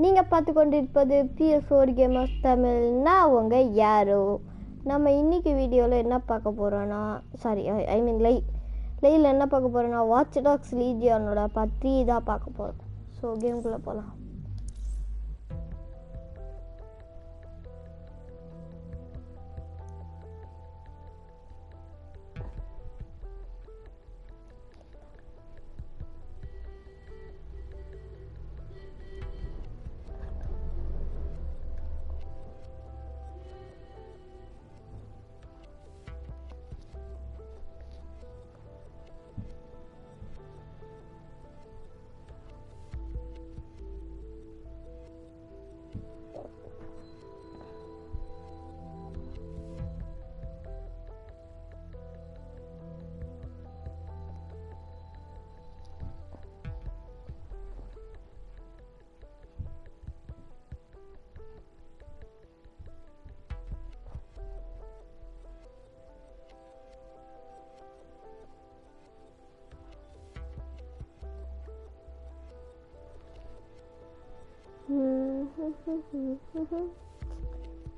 நீங்கள் பார்த்து கொண்டிருப்பது PS4 கேமர்ஸ் தமிழ்னா அவங்க யாரோ. நம்ம இன்னைக்கு வீடியோவில் என்ன பார்க்க போகிறோன்னா லைவில் என்ன பார்க்க போகிறோன்னா வாட்ச் டாக்ஸ் லீஜியானோட பற்றி தான் பார்க்க போகிறோம். ஸோ கேமுக்குள்ளே போகலாம்.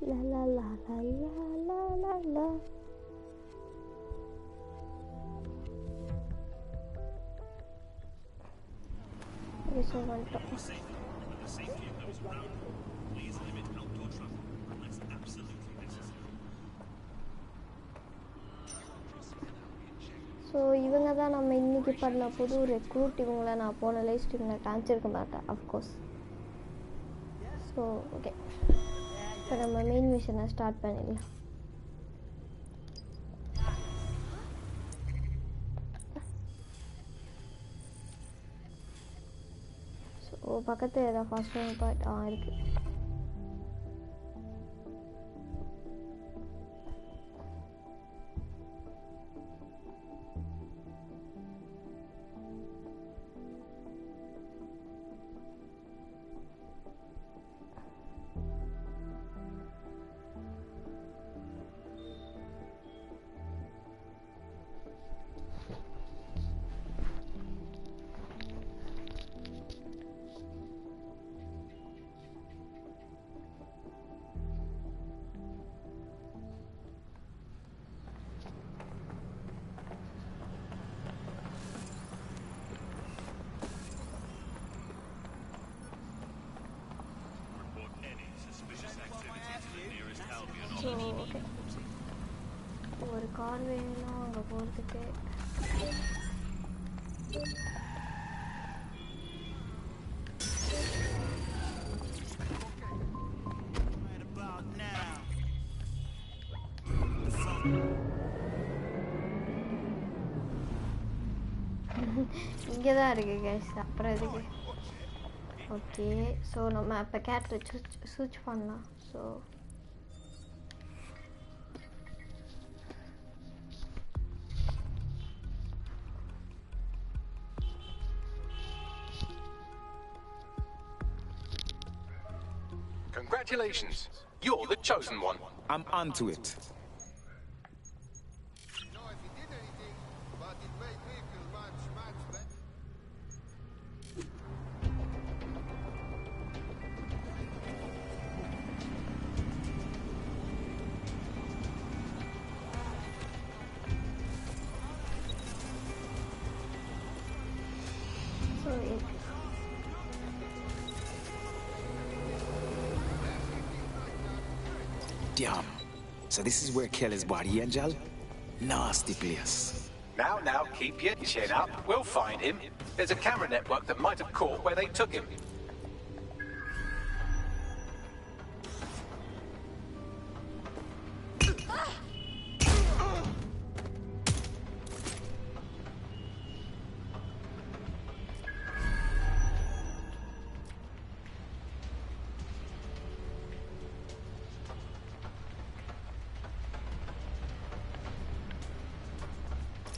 La la la la la la la la. So இவங்க தான் நம்ம இன்னைக்கு பண்ண புது ரெக்ரூட். இவங்களை நான் போன லைவ் ஸ்ட்ரீமில் காமிச்சிருக்க மாட்டேன் அஃப்கோர்ஸ். ஸோ ஓகே, இப்போ நம்ம மெயின் மிஷனை ஸ்டார்ட் பண்ணிடலாம். ஸோ பக்கத்தில் ஏதாவது ஃபாஸ்ட் பார்ட் இருக்குது. ஸோ ஓகே, ஒரு கார் வேணும் அங்கே போகிறதுக்கு. இங்கே தான் இருக்குது கேஸ். அப்புறம் எதுக்கு? ஓகே, ஸோ நம்ம இப்போ கேட்ரிட்ஜ் ஸ்விட்ச் பண்ணலாம். So Congratulations, you're the chosen one. I'm onto it. Damn. So this is where Kelly's body, Angel? Nasty place. Now, keep your chin up. We'll find him. There's a camera network that might have caught where they took him.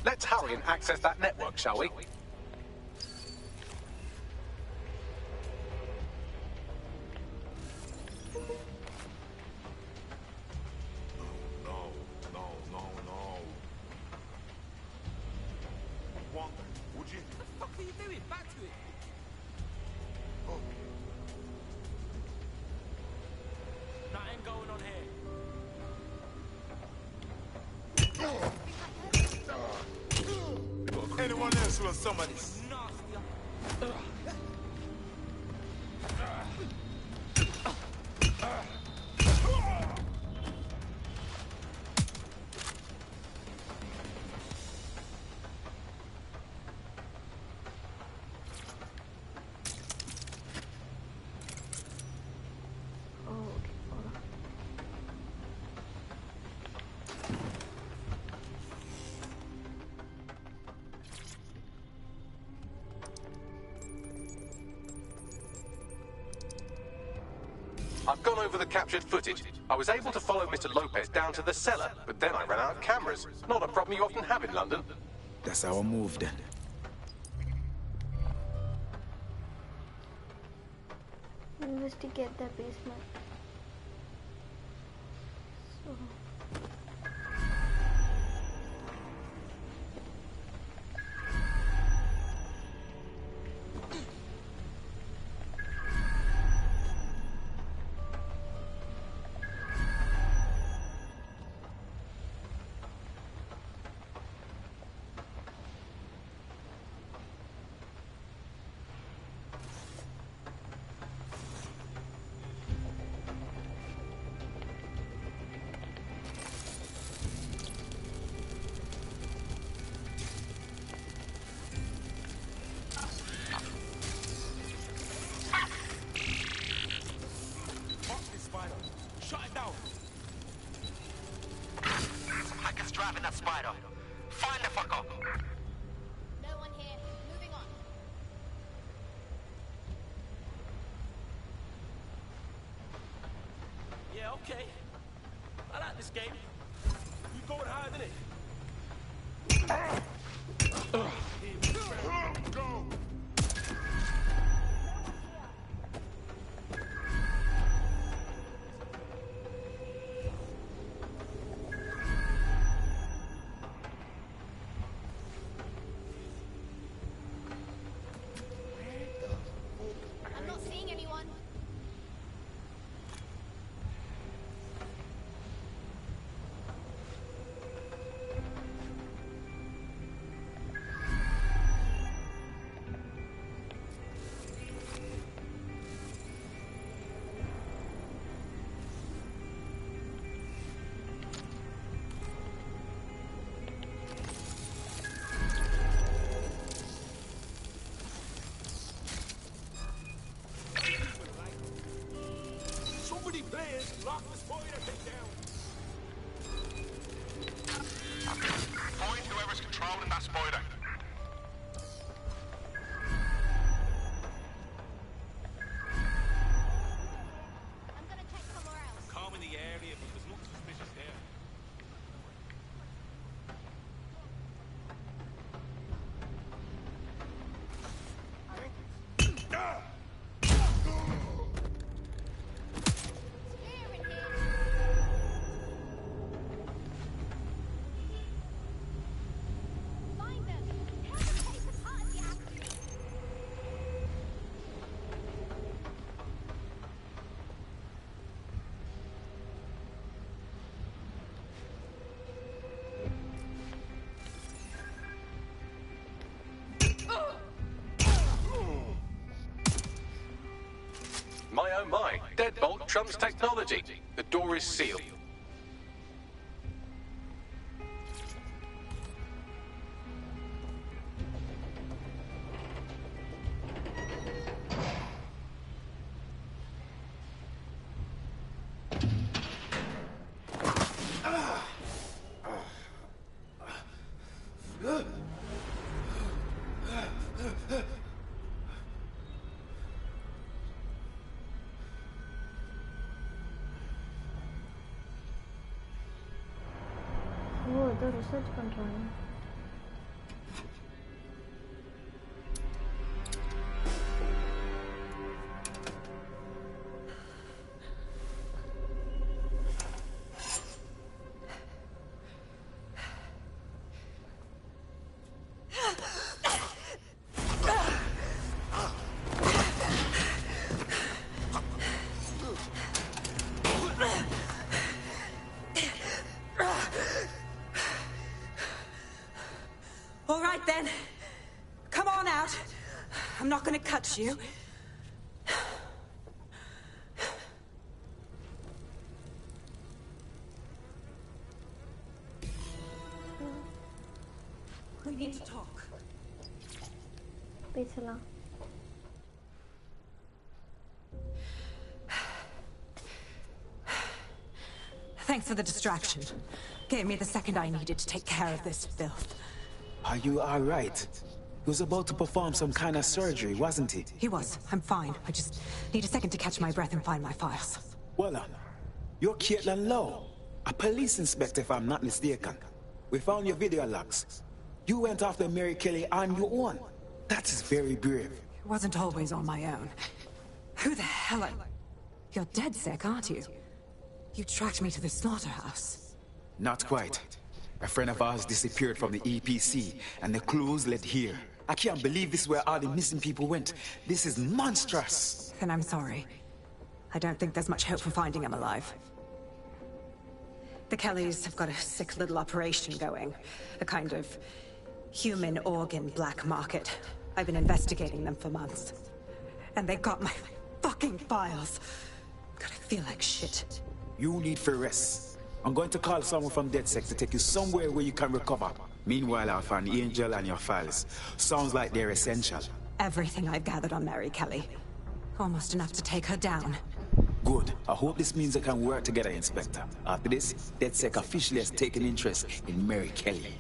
Let's hurry and access that network, shall we? What the fuck are you doing? Back to it! whistle on some of this. I've gone over the captured footage. I was able to follow Mr. Lopez down to the cellar, but then I ran out of cameras. Not a problem you often have in London. That's our move then. Investigate the basement. So. Driving that spider. Find the fucker. No one here. Moving on. Yeah, okay. I like this game. You going higher than it? Go. I'm not seeing anyone. Somebody please lock the spider thing down. Find whoever's controlling that spider. I'm gonna check somewhere else. Calm in the area, but there's nothing suspicious there. Clear in here. Find them. Tear the place apart if you have to. My oh my, deadbolt trumps technology. The door is sealed. Oh, the research control. touch you. We need to talk. பேசலாம். Thanks for the distraction. Gave me the second I needed to take care of this filth. Are you all right? He was about to perform some kind of surgery, wasn't he? He was. I'm fine. I just need a second to catch my breath and find my files. Well, you're Caitlin Lowe, a police inspector if I'm not mistaken. We found your video logs. You went after Mary Kelly on your own. That is very brave. It wasn't always on my own. Who the hell are... You're dead sick, aren't you? You tracked me to the slaughterhouse. Not quite. A friend of ours disappeared from the EPC, and the clues led here. I can't believe this is where all the missing people went. This is monstrous. Then I'm sorry. I don't think there's much hope for finding him alive. The Kellys have got a sick little operation going. A kind of human organ black market. I've been investigating them for months. And they got my fucking files. God, I feel like shit. You need for rest. I'm going to call someone from DedSec to take you somewhere where you can recover. Meanwhile, I'll find Angel and your files. Sounds like they're essential. Everything I've gathered on Mary Kelly. Almost enough to take her down. Good. I hope this means they can work together, Inspector. After this, DedSec officially has taken interest in Mary Kelly.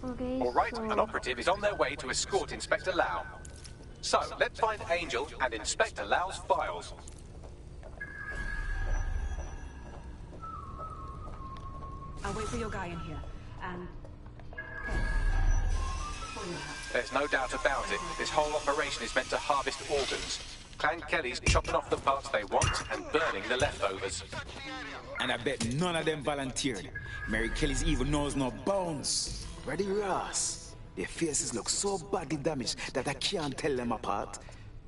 Okay, All right, so an operative is on their way to escort Inspector Lau. So, let's find Angel and Inspector Lau's files. I'll wait for your guy in here. And... There's no doubt about it. This whole operation is meant to harvest organs. Clan Kelly's chopping off the parts they want and burning the leftovers. And I bet none of them volunteered. Mary Kelly's evil knows no bounds. Ready, Ross? Their faces look so badly damaged that I can't tell them apart.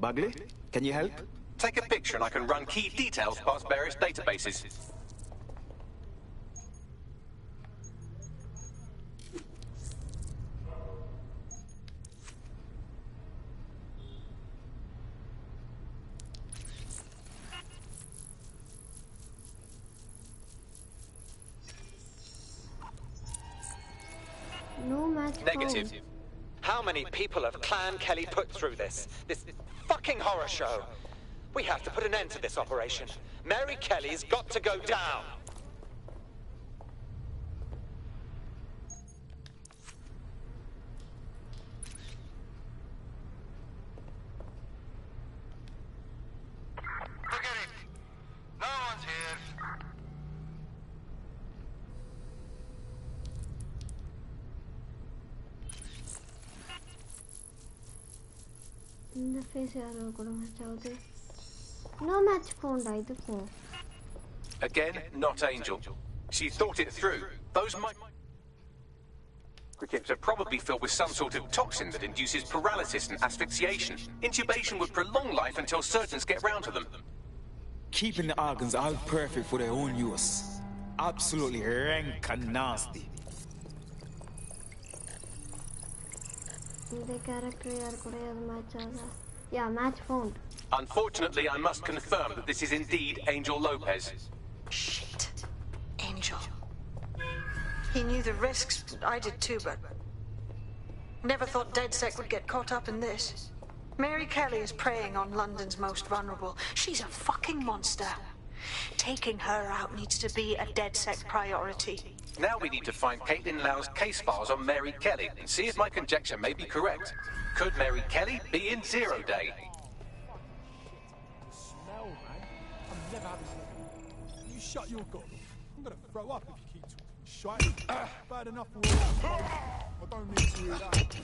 Bagley, can you help? Take a picture and I can run key details past various databases. no match Negative. found. How many people have Clan Kelly put through this fucking horror show? We have to put an end to this operation. Mary Kelly's got to go down. Forget it. No one's here. இந்த face யாரோ கூட match ஆகுது. No match found இதுக்கும். Again, not Angel. She thought it through. Those microchips are probably filled with some sort of toxin that induces paralysis and asphyxiation. Intubation would prolong life until surgeons get round to them. Keeping the organs all perfect for their own use. Absolutely rank and nasty. இந்த character யார் கூடயாவது match ஆகுதா? Yeah, match found. Unfortunately, I must confirm that this is indeed Angel Lopez. Shit. Angel. He knew the risks. I did too, but... Never thought DedSec would get caught up in this. Mary Kelly is preying on London's most vulnerable. She's a fucking monster. Taking her out needs to be a DedSec priority. Now we need to find Caitlin Lau's case files on Mary Kelly and see if my conjecture may be correct. Could Mary Kelly be in Zero Day? Smell, man. I'm never having it. You shut your gob. I'm gonna throw up if you keep talking shite. Bad enough for all. I don't need to hear that.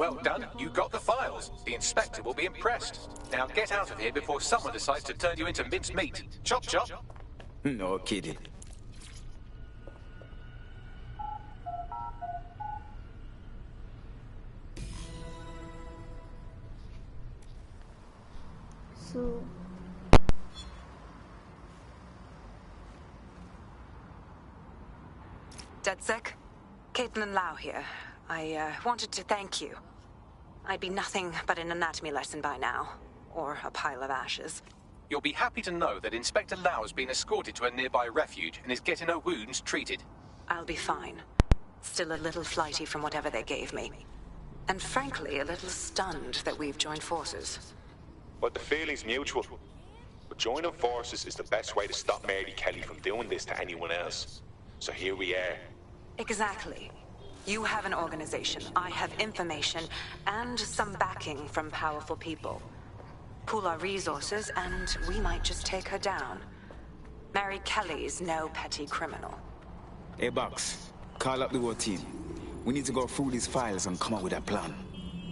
Well done. You got the files. The inspector will be impressed. Now get out of here before someone decides to turn you into minced meat. Chop, chop. No kidding. So DedSec? Caitlin Lau here. I wanted to thank you. I'd be nothing but an anatomy lesson by now. Or a pile of ashes. You'll be happy to know that Inspector Lau has been escorted to a nearby refuge and is getting her wounds treated. I'll be fine. Still a little flighty from whatever they gave me. And frankly, a little stunned that we've joined forces. But the feeling's mutual. But joining forces is the best way to stop Mary Kelly from doing this to anyone else. So here we are. Exactly. You have an organization, I have information, and some backing from powerful people. Pool our resources, and we might just take her down. Mary Kelly's no petty criminal. Hey, Box. Call up the whole team. We need to go through these files and come up with a plan.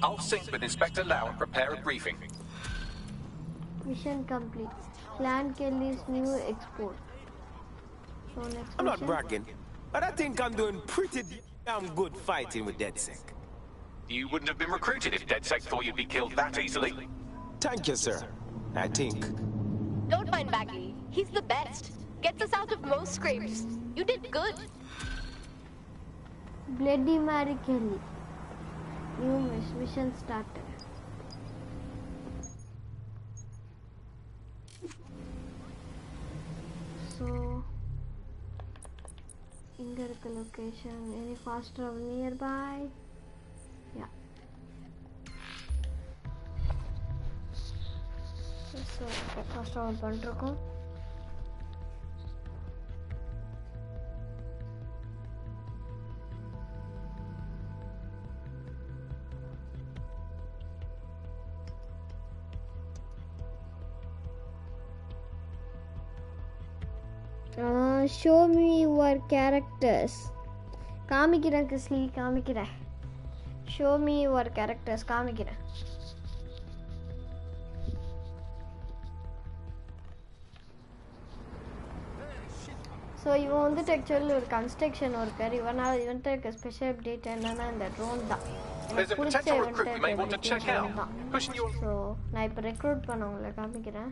I'll sync with Inspector Lau and prepare a briefing. mission complete. Clan Kelly's new export. So next I'm not mission. bragging, but I think I'm doing pretty damn good fighting with DedSec. You wouldn't have been recruited if DedSec thought you'd be killed that easily. Thank you, sir. I think. Don't mind Bagley. He's the best. Gets us out of most scrapes. You did good. Bloody Mary Kelly. New mission started. So, inga irukka location. Any fast travel nearby? Yeah. So, fast travel பண்ணிருக்கோம். Show me your characters. காமிக்கிறேன் கிஸ்லி காமிக்கிறேன். Show me your characters காமிக்கிறேன். So இவன் வந்துட்டு actually ஒரு construction worker. இவன்ட்டு இருக்க special update என்னன்னா இந்த ட்ரோன் தான். There's a potential recruit we may want to check out. Pushing you. So நான் இப்போ ரெக்ரூட் பண்ணவங்களை காமிக்கிறேன்.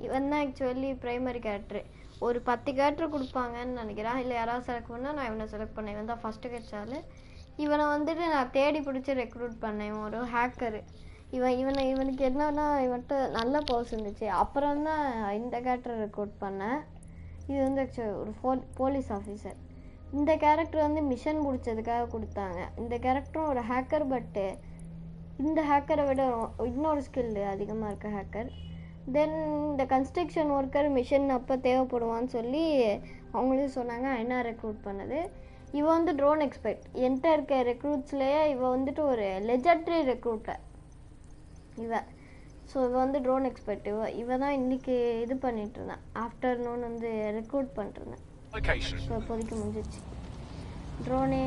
இவன் தான் ஆக்சுவலி ப்ரைமரி கேரக்டரு. ஒரு 10 கேரக்டர் கொடுப்பாங்கன்னு நினைக்கிறேன். இல்லை யாராவது செலக்ட் பண்ணால் நான் இவனை செலக்ட் பண்ணேன். இவன் தான் ஃபஸ்ட்டு கிடைச்சாலும் இவனை வந்துட்டு நான் தேடி பிடிச்சி ரெக்ரூட் பண்ணேன். இவன் ஒரு ஹேக்கரு. இவனுக்கு என்னன்னா இவன்ட்டு நல்ல பர்ஸ் இருந்துச்சு. அப்புறம் தான் இந்த கேரக்டர் ரெக்ரூட் பண்ணேன். இது வந்து ஆக்சுவலி ஒரு போலீஸ் ஆஃபீஸர். இந்த கேரக்டர் வந்து மிஷன் முடிச்சதுக்காக கொடுத்தாங்க. இந்த கேரக்டரும் ஒரு ஹேக்கர். பட்டு இந்த ஹேக்கரை விட இன்னொரு ஸ்கில் அதிகமாக இருக்க ஹேக்கர். தென் இந்த கன்ஸ்ட்ரக்ஷன் ஒர்க்கர் மிஷன் அப்போ தேவைப்படுவான்னு சொல்லி அவங்களே சொன்னாங்க. என்ன ரெக்ரூட் பண்ணது இவன் வந்து ட்ரோன் எக்ஸ்பர்ட். என்கிட்ட இருக்க ரெக்ரூட்ஸ்லேயே இவன் வந்துட்டு ஒரு லெஜெண்டரி ரெக்ரூட்டர் இவன். ஸோ இவன் வந்து ட்ரோன் எக்ஸ்பர்ட். இவன் தான் இன்றைக்கி இது பண்ணிட்டு இருந்தேன். ஆஃப்டர்நூன் வந்து ரெக்ரூட் பண்ணிட்டுருந்தேன். ஸோ இப்போதைக்கு முடிஞ்சிச்சு. ட்ரோனே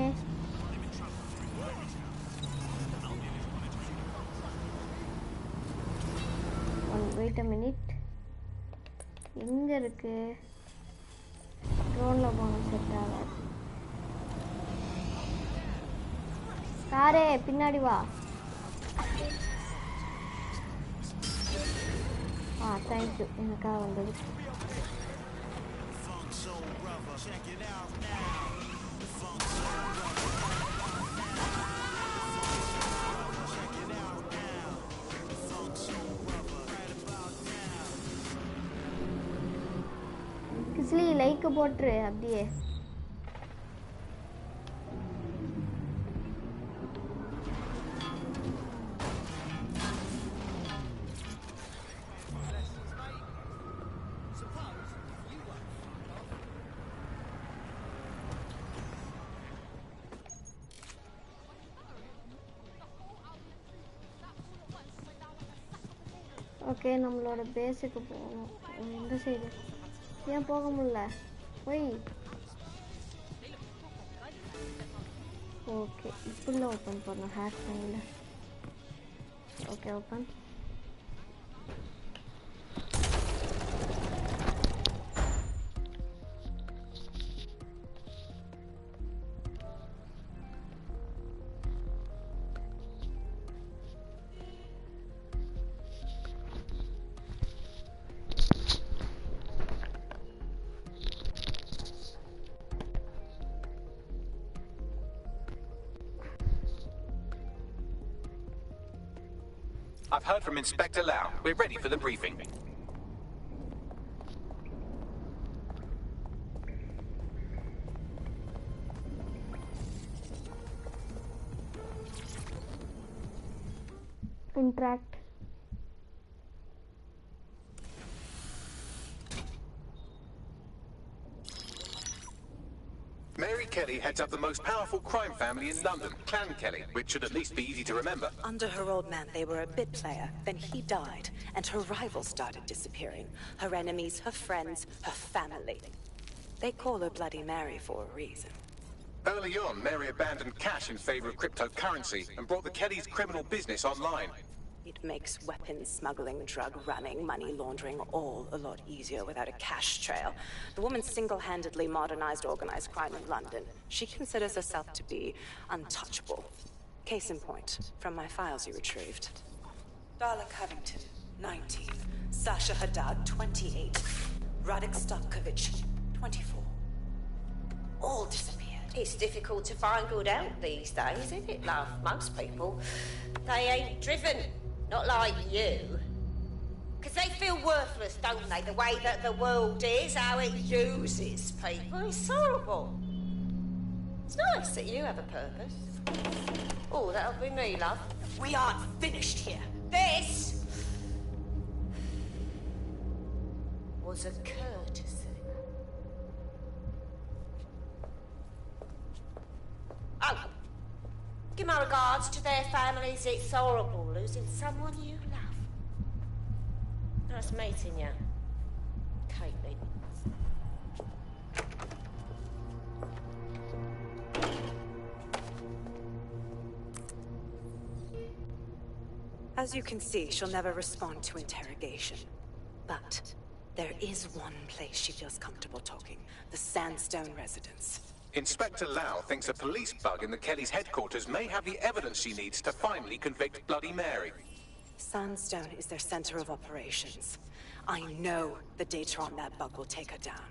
வெயிட் அ மினிட். எங்கே இருக்கு ட்ரோனில் போன செட் ஆகாது. காரே பின்னாடி வா. தேங்க்யூ எனக்காக வந்தது. கிஸ்லி லைக் போட்டுரு அப்படியே. ஓகே நம்மளோட பேஸுக்கு போகணும். எந்த சைடு ஏன் போக முடியல? போய் ஓகே இப்படிலாம் ஓப்பன் பண்ணோம் ஹேக் பண்ணல. Okay open. I've heard from Inspector Lau. We're ready for the briefing. Interact. Mary Kelly heads up the most powerful crime family in London, Clan Kelly, which should at least be easy to remember. Under her old man, they were a bit player. Then he died, and her rivals started disappearing. Her enemies, her friends, her family. They call her Bloody Mary for a reason. Early on, Mary abandoned cash in favor of cryptocurrency and brought the Kellys' criminal business online. It makes weapons smuggling, drug running, money laundering all a lot easier without a cash trail. The woman single-handedly modernized organized crime in London. She considers herself to be untouchable. Case in point, from my files you retrieved. Darla Covington, 19. Sasha Haddad, 28. Radek Stavkovich, 24. All disappeared. It's difficult to find good help these days, isn't it, love? Most people, they ain't driven. Not like you. Because they feel worthless, don't they? The way that the world is, how it uses people. It's horrible. It's nice that you have a purpose. Oh, that'll be me, love. We aren't finished here. This was a courtesy. Oh. Give my regards to their families. It's horrible losing someone you love. Nice meeting you, Caitlin. As you can see, she'll never respond to interrogation. But there is one place she feels comfortable talking. The Sandstone residence. Inspector Lau thinks a police bug in the Kellys' headquarters may have the evidence she needs to finally convict Bloody Mary. Sandstone is their center of operations. I know the data on that bug will take her down.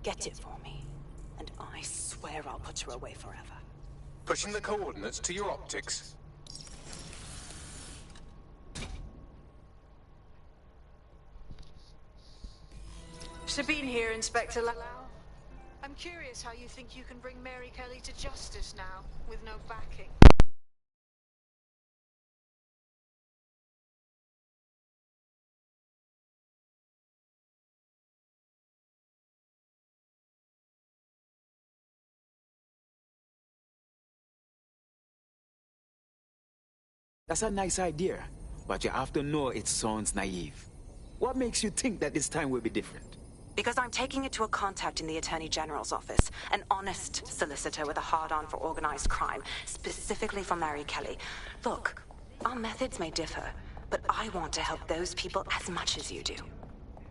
Get it for me, and I swear I'll put her away forever. Pushing the coordinates to your optics. Sabine here, Inspector Lau. I'm curious how you think you can bring Mary Kelly to justice now, with no backing. That's a nice idea, but you have to know it sounds naive. What makes you think that this time will be different? Because I'm taking it to a contact in the Attorney General's office, an honest solicitor with a hard-on for organized crime, specifically for Mary Kelly. Look, our methods may differ, but I want to help those people as much as you do.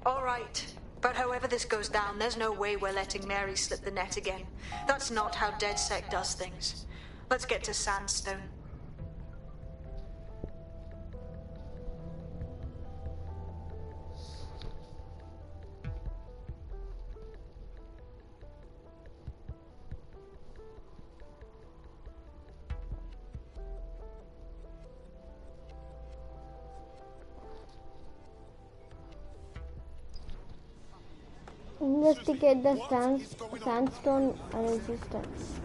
All right. But however this goes down, there's no way we're letting Mary slip the net again. That's not how DedSec does things. Let's get to Sandstone. Investigate the sandstone resistance.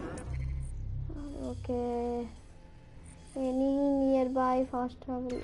Okay. Any nearby fast travel?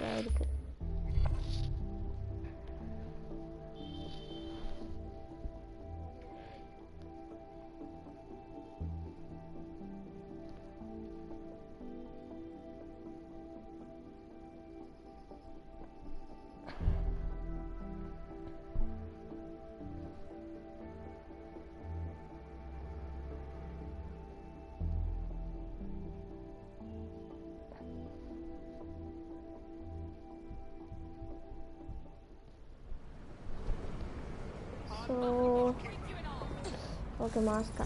Okay மாஸ்கா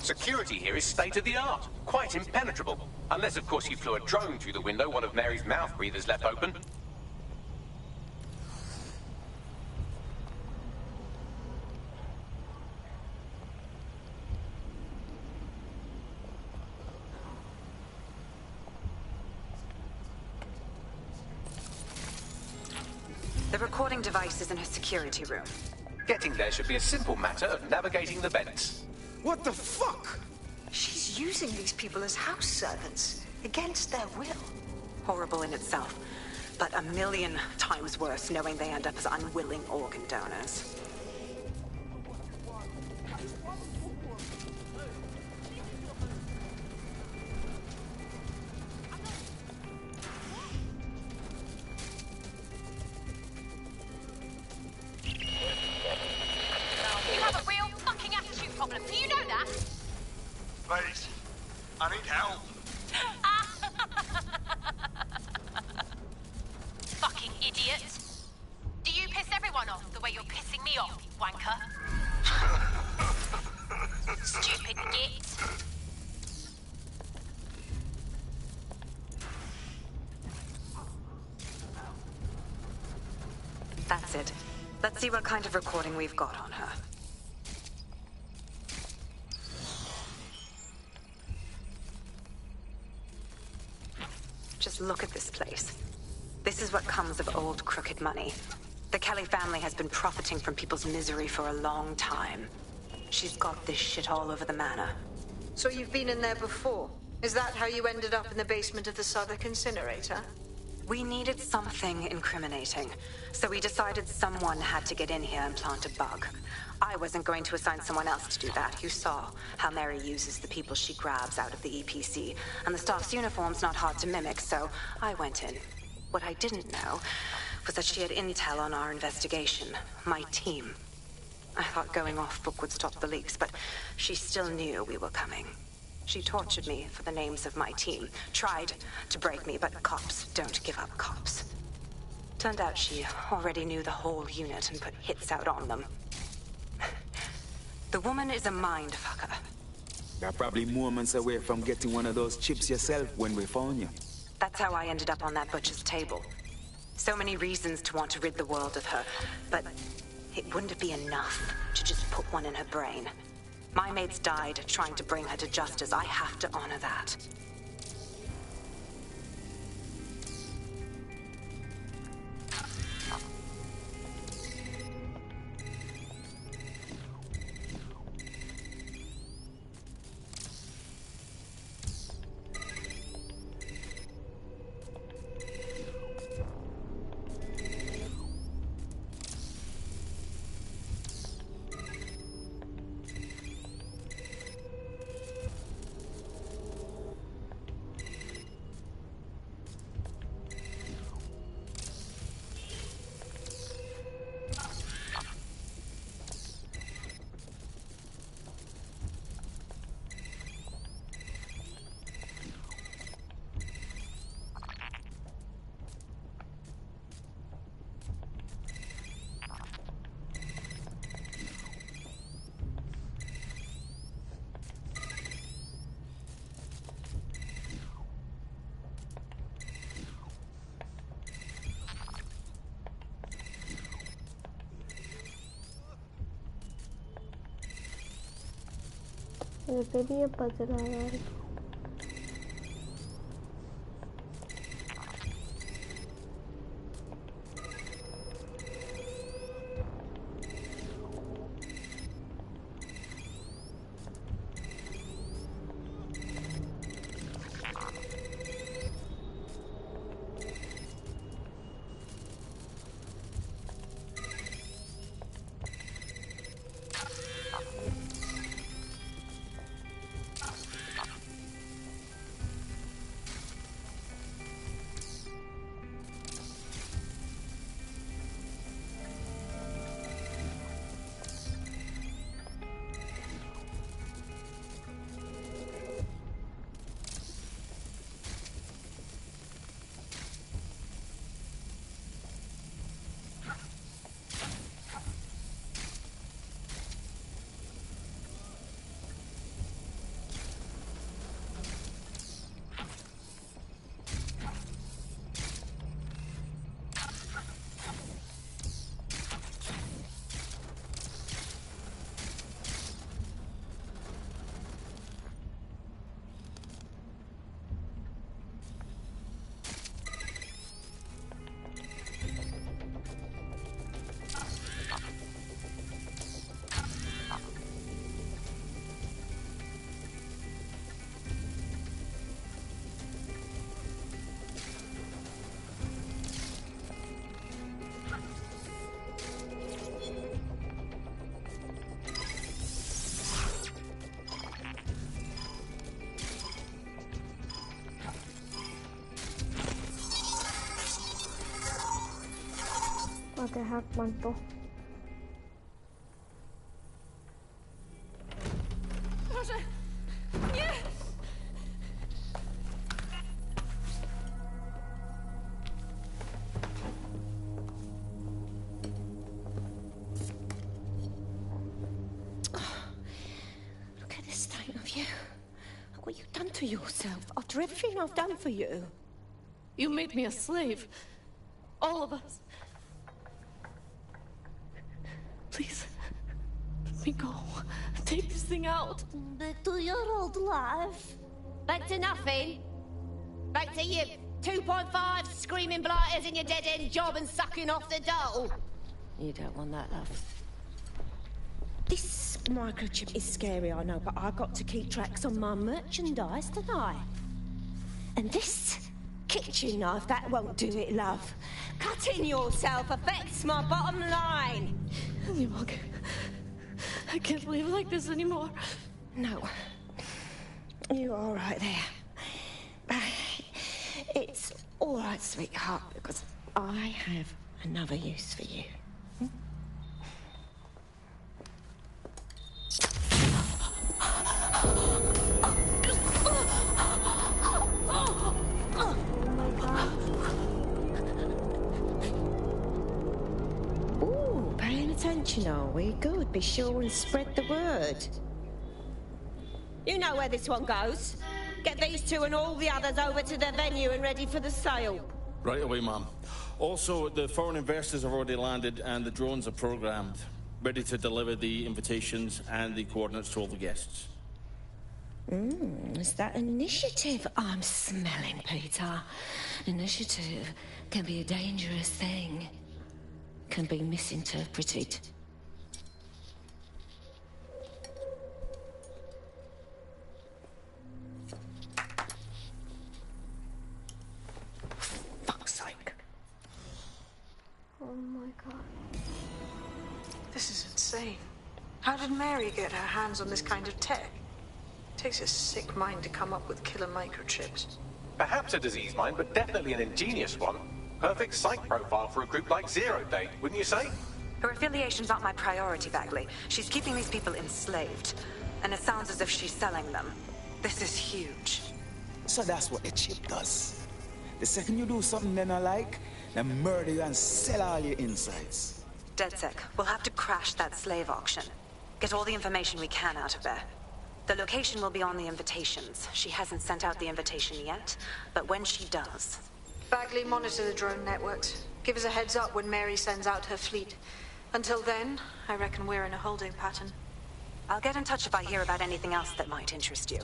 Security here is state-of-the-art, quite impenetrable. Unless, of course, you flew a drone through the window one of Mary's mouth breathers left open. The recording device is in her security room. Getting there should be a simple matter of navigating the vents. What the fuck? She's using these people as house servants, against their will. Horrible in itself, but a million times worse knowing they end up as unwilling organ donors. You have a real fucking attitude problem. Do you know that? Please, I need help. Fucking idiot. Do you piss everyone off the way you're pissing me off, you wanker? Stupid git. That's it. Let's see what kind of recording we've got on her. Just look at this place. This is what comes of old crooked money. The Kelly family has been profiting from people's misery for a long time. She's got this shit all over the manor. So you've been in there before? Is that how you ended up in the basement of the Southwark incinerator? We needed something incriminating, so we decided someone had to get in here and plant a bug. I wasn't going to assign someone else to do that. You saw how Mary uses the people she grabs out of the EPC, and the staff's uniform's not hard to mimic, so I went in. What I didn't know was that she had intel on our investigation, my team. I thought going off book would stop the leaks, but she still knew we were coming. She tortured me for the names of my team, tried to break me, but cops don't give up cops. Turned out she already knew the whole unit and put hits out on them. The woman is a mind fucker. You're probably moments away from getting one of those chips yourself when we found you. That's how I ended up on that butcher's table. So many reasons to want to rid the world of her, but it wouldn't be enough to just put one in her brain. My mates died trying to bring her to justice. I have to honor that. இது பெரிய பஜலாக இருக்கு. Okay hack பண்ணிட்டோம். Proszę! Nie! Look at the state of you. Look what you've done to yourself after everything I've done for you. You made me a slave. All of us. Please, let me go. Take this thing out. Back to your old life. Back to nothing. Back to you 2.5 screaming blighters in your dead-end job and sucking off the dole. You don't want that, love. This microchip is scary, I know, but I've got to keep tracks on my merchandise, don't I? And this kitchen knife, that won't do it, love. Cutting yourself affects my bottom line. I can't live like this anymore. No. You're all right there. It's all right, sweetheart, because I have another use for you. Ooh, paying attention, are we? Good. Be sure and spread the word. You know where this one goes. Get these two and all the others over to the venue and ready for the sale. Right away, Ma'am. Also, the foreign investors have already landed and the drones are programmed, ready to deliver the invitations and the coordinates to all the guests. Is that initiative I'm smelling, Peter? Initiative can be a dangerous thing. Can be misinterpreted. Fuck's sake. Oh my god. This is insane. How did Mary get her hands on this kind of tech? It takes a sick mind to come up with killer microchips. Perhaps a disease mind, but definitely an ingenious one. Perfect psych profile for a group like Zero Day, wouldn't you say? Her affiliation's not my priority, Bagley. She's keeping these people enslaved. And it sounds as if she's selling them. This is huge. So that's what the chip does. The second you do something they don't like, they murder you and sell all your insides. DedSec, we'll have to crash that slave auction. Get all the information we can out of there. The location will be on the invitations. She hasn't sent out the invitation yet, but when she does... Bagley, monitor the drone networks. Give us a heads up when Mary sends out her fleet. Until then, I reckon we're in a holding pattern. I'll get in touch if I hear about anything else that might interest you.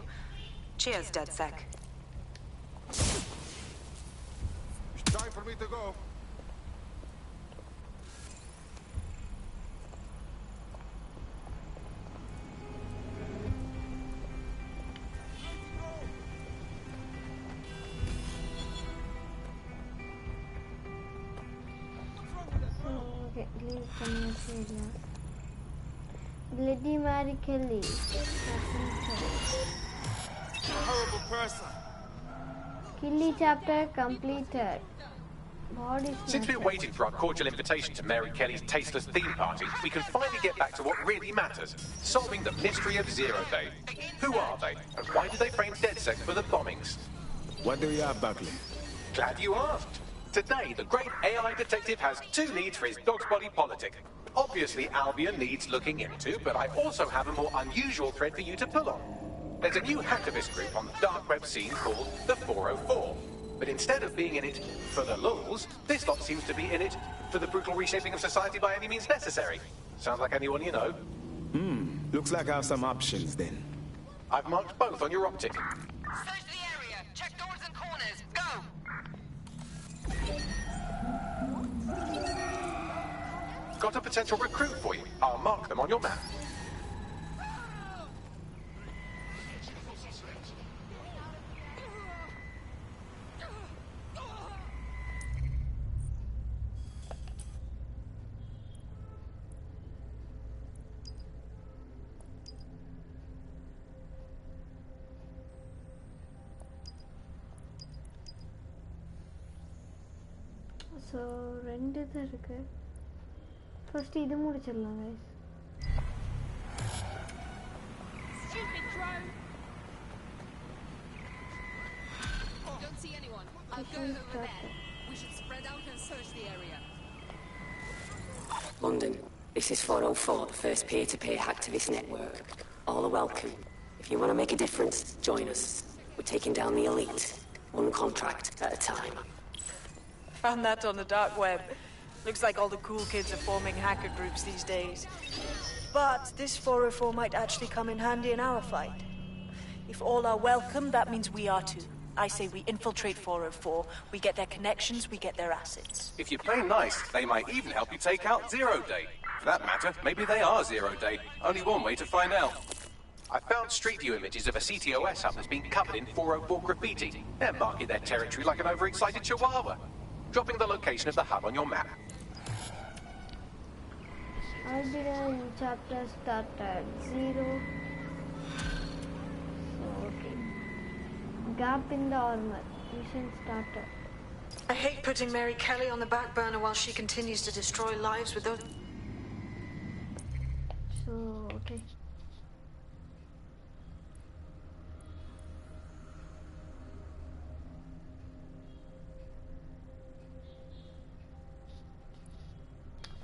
Cheers, DedSec. It's time for me to go. Okay, leave community area. Bloody Mary Kelly. Horrible person. Killy chapter completed. Body Since we're waiting for our cordial invitation to Mary Kelly's tasteless theme party, we can finally get back to what really matters, solving the mystery of Zero Day. Who are they, and why did they frame DedSec for the bombings? What do you have, Bagley? Glad you asked. Today, the great AI detective has two leads for his dog's body politic. Obviously, Albion needs looking into, but I also have a more unusual thread for you to pull on. There's a new hacktivist group on the dark web scene called the 404. But instead of being in it for the lulz, this lot seems to be in it for the brutal reshaping of society by any means necessary. Sounds like anyone you know. Looks like I have some options then. I've marked both on your optic. Search the area. Check doors and corners. Go! Got a potential recruit for you. I'll mark them on your map. So, ரெண்டு தான் இருக்கு. First இது முடிச்சிடலாம் guys. Stupid drone. Don't see anyone. I'll go over there. We should spread out and search the area. London, this is 404, the first peer-to-peer hacktivist network. All are welcome. If you want to make a difference, join us. We're taking down the elite, one contract at a time. Found that on the dark web. Looks like all the cool kids are forming hacker groups these days. But this 404 might actually come in handy in our fight. If all are welcome, that means we are too. I say we infiltrate 404, we get their connections, we get their assets. If you play nice, they might even help you take out Zero Day. For that matter, maybe they are Zero Day. Only one way to find out. I found Street View images of a CTOS hub that's been covered in 404 graffiti. They're marking their territory like an overexcited chihuahua. Dropping the location of the hub on your map. Albion chapter started 0. So, okay. Gap in the armor. Mission started. I hate putting Mary Kelly on the back burner while she continues to destroy lives with those... So, okay.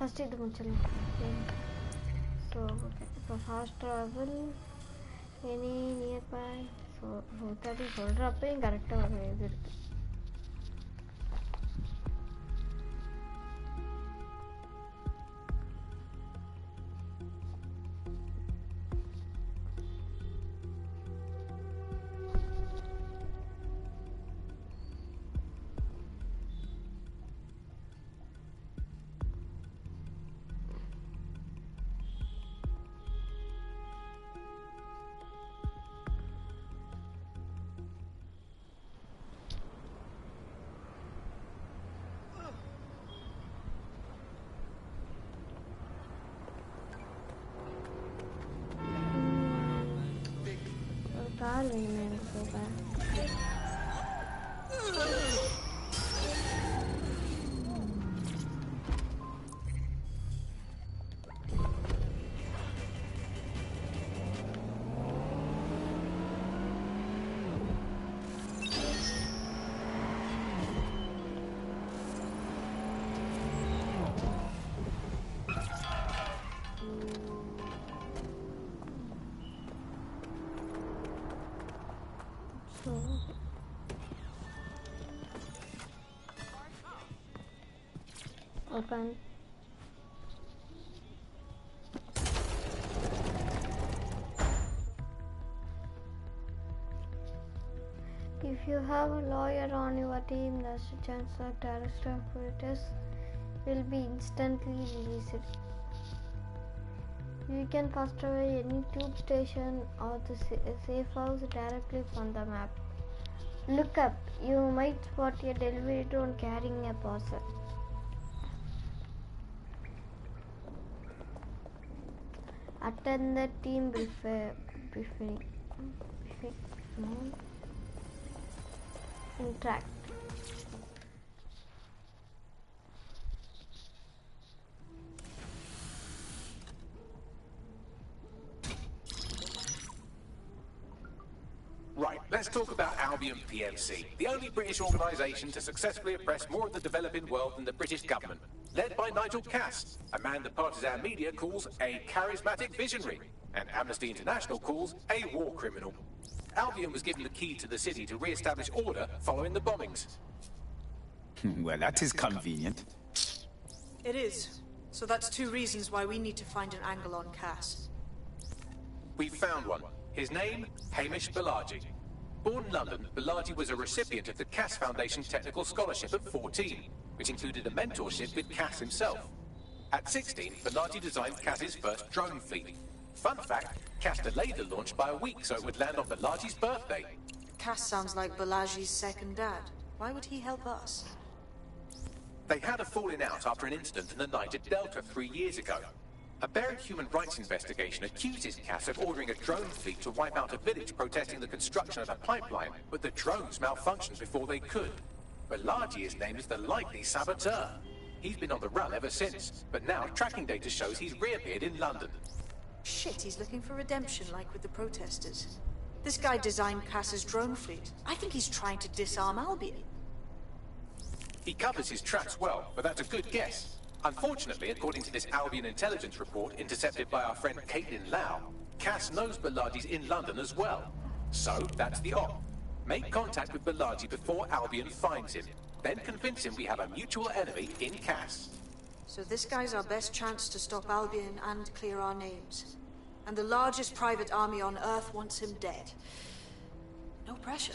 First இது முடிச்சிடலாம். So, okay. So, fast travel. Any nearby. So, அது சொல்கிறப்பையும் கரெக்டாக ஒரு இது இருக்குது. கால் வேணுமே எனக்கு போக. Open. If you have a lawyer on your team, there's a chance that terrorist operators will be instantly released. You can first away any tube station or the safe house directly from the map. Look up. You might spot a delivery drone carrying a parcel. Attend the team briefing. Interact. Right, let's talk about Albion PMC, the only British organisation to successfully oppress more of the developing world than the British government. Led by Nigel Cass, a man the partisan media calls a charismatic visionary, and Amnesty International calls a war criminal. Albion was given the key to the city to re-establish order following the bombings. Well, that is convenient. It is. So that's two reasons why we need to find an angle on Cass. We found one. His name, Hamish Balaji. Born in London, Balaji was a recipient of the Cass Foundation Technical Scholarship at 14, which included a mentorship with Cass himself. At 16, Balaji designed Cass's first drone fleet. Fun fact, Cass delayed the launch by a week so it would land on Balaji's birthday. Cass sounds like Balaji's second dad. Why would he help us? They had a falling out after an incident in the Niger Delta 3 years ago. A buried human rights investigation accuses Cass of ordering a drone fleet to wipe out a village protesting the construction of a pipeline, but the drones malfunctioned before they could. Balaji is named as the likely saboteur. He's been on the run ever since, but now tracking data shows he's reappeared in London. Shit, he's looking for redemption like with the protesters. This guy designed Cass's drone fleet. I think he's trying to disarm Albion. He covers his tracks well, but that's a good guess. Unfortunately, according to this Albion intelligence report intercepted by our friend Caitlin Lau, Cass knows Balaji's in London as well. So, that's the op. Make contact with Balaji before Albion finds him. Then convince him we have a mutual enemy in Cass. So this guy's our best chance to stop Albion and clear our names. And the largest private army on Earth wants him dead. No pressure.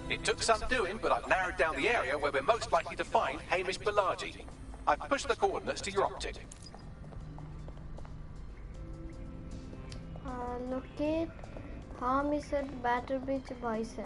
It took some doing, but I've narrowed down the area where we're most likely to find Hamish Balaji. I've pushed the coordinates to your optic. Locate Hamish at Batter Beach Bison.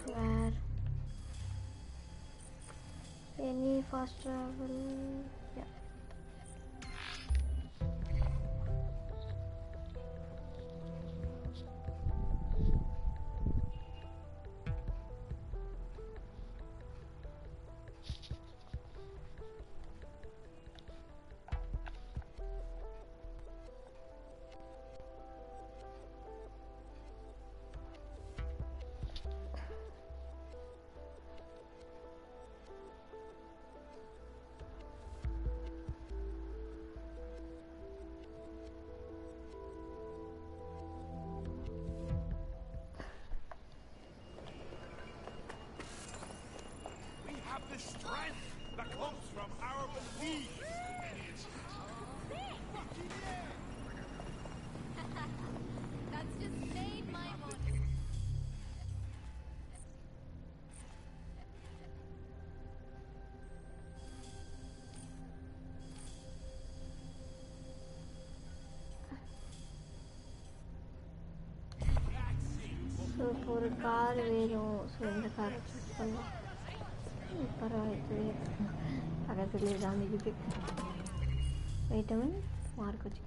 Where? Any fast travel? Yeah. The strength that comes from our belief. That's just made my morning. So for a car, we know so in the car. Parallel agakku dami gitu. Wait a minute, mark aja.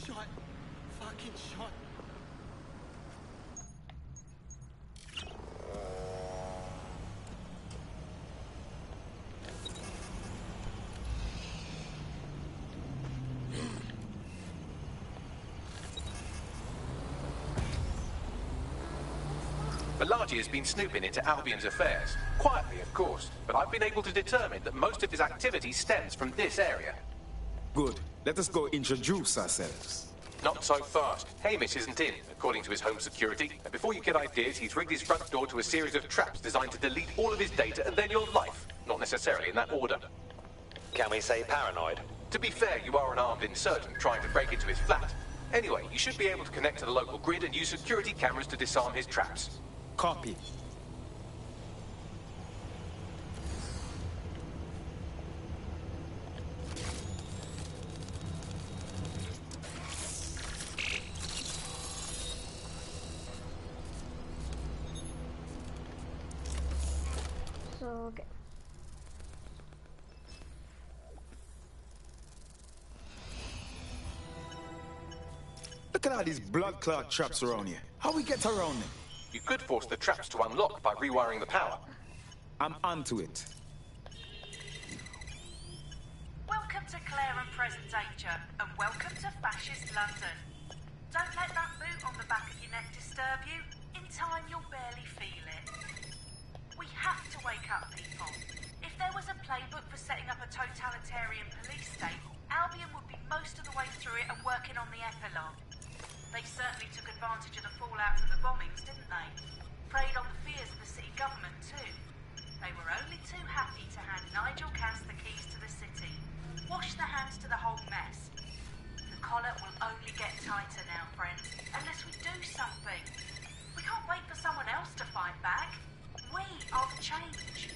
Shot. Fucking shot. Balaji has been snooping into Albion's affairs. Quietly, of course, but I've been able to determine that most of his activity stems from this area. Good. Let us go introduce ourselves. Not so fast. Hamish isn't in, according to his home security. And before you get ideas, he's rigged his front door to a series of traps designed to delete all of his data and then your life. Not necessarily in that order. Can we say paranoid? To be fair, you are an armed insurgent trying to break into his flat. Anyway, you should be able to connect to the local grid and use security cameras to disarm his traps. Copy. So, okay. Look at all these blood clot traps around here. How we get around them? You could force the traps to unlock by rewiring the power. I'm onto it. Welcome to Claire and Present Danger, and welcome to Fascist London. Don't let that boot on the back of your neck disturb you. In time, you'll barely feel it. We have to wake up people. If there was a playbook for setting up a totalitarian police state, Albion would be most of the way through it and working on the epilogue. They certainly took advantage of the fallout from the bombings, didn't they? Preyed on the fears of the city government, too. They were only too happy to hand Nigel Cass the keys to the city. Wash their hands to the whole mess. The collar will only get tighter now, friends, unless we do something. We can't wait for someone else to fight back. We are the change.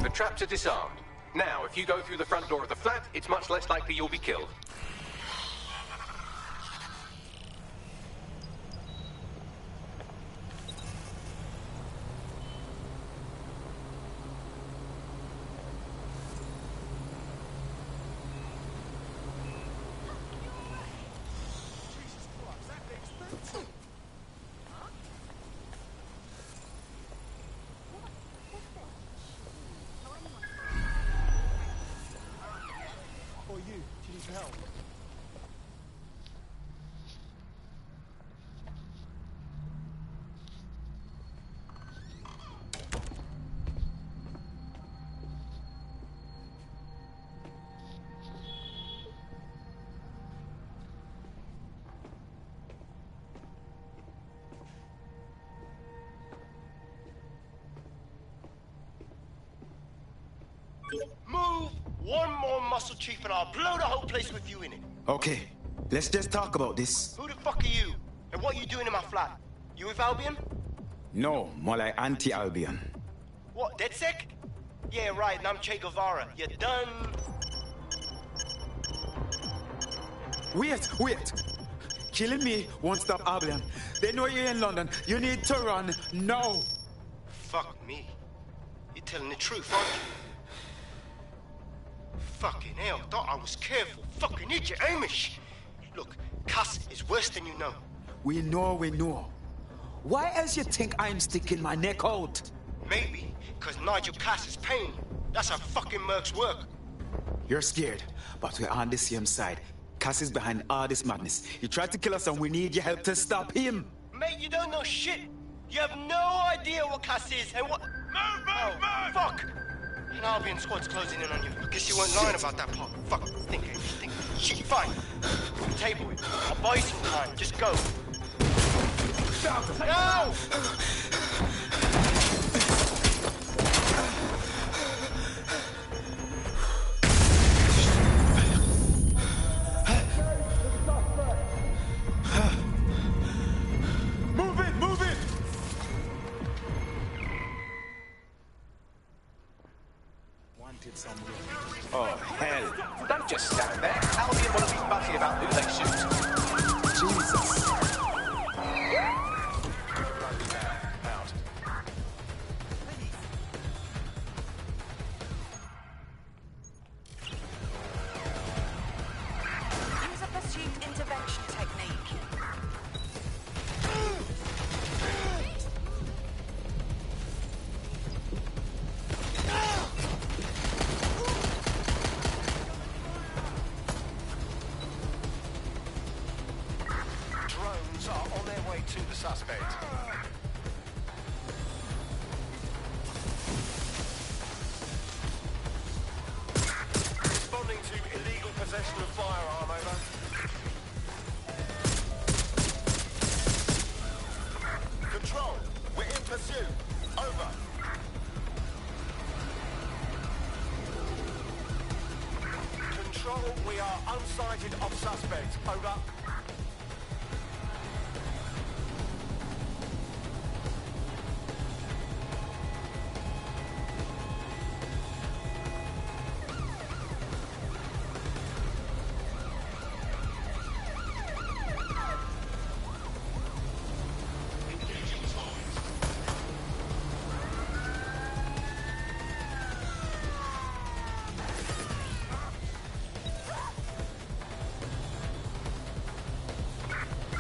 The traps are disarmed. Now, if you go through the front door of the flat, it's much less likely you'll be killed. Move one more muscle, Chief, and I'll blow the whole place with you in it. Okay, let's just talk about this. Who the fuck are you? And what are you doing in my flat? You with Albion? No, more like anti-Albion. What, DedSec? Yeah, right, and I'm Che Guevara. You done? Wait! Killing me won't stop Albion. They know you're in London. You need to run now. Fuck me. You're telling the truth, aren't you? Fucking hell, thought I was careful. Fucking idiot, Amish. Look, Cass is worse than you know. We know. Why else you think I'm sticking my neck out? Maybe, because Nigel Cass is paying. That's how fucking mercs work. You're scared, but we're on the same side. Cass is behind all this madness. He tried to kill us and we need your help to stop him. Mate, you don't know shit. You have no idea what Cass is and what... Move! Fuck! An Albion squad's closing in on you. I guess you weren't lying about that part. Fuck, think. Shit, fine. Table it. I'll buy you some time. Just go. No! Move it! Wanted somewhere. Oh, hell. Don't just stand there. Albion want to be fussy about who they shoot. Jesus. Use a pursuit intervention technique. Drones are on their way to the suspect. Responding to illegal possession of firearm, over. Control, we're in pursuit. Over. Control, we are unsighted of suspect. Over.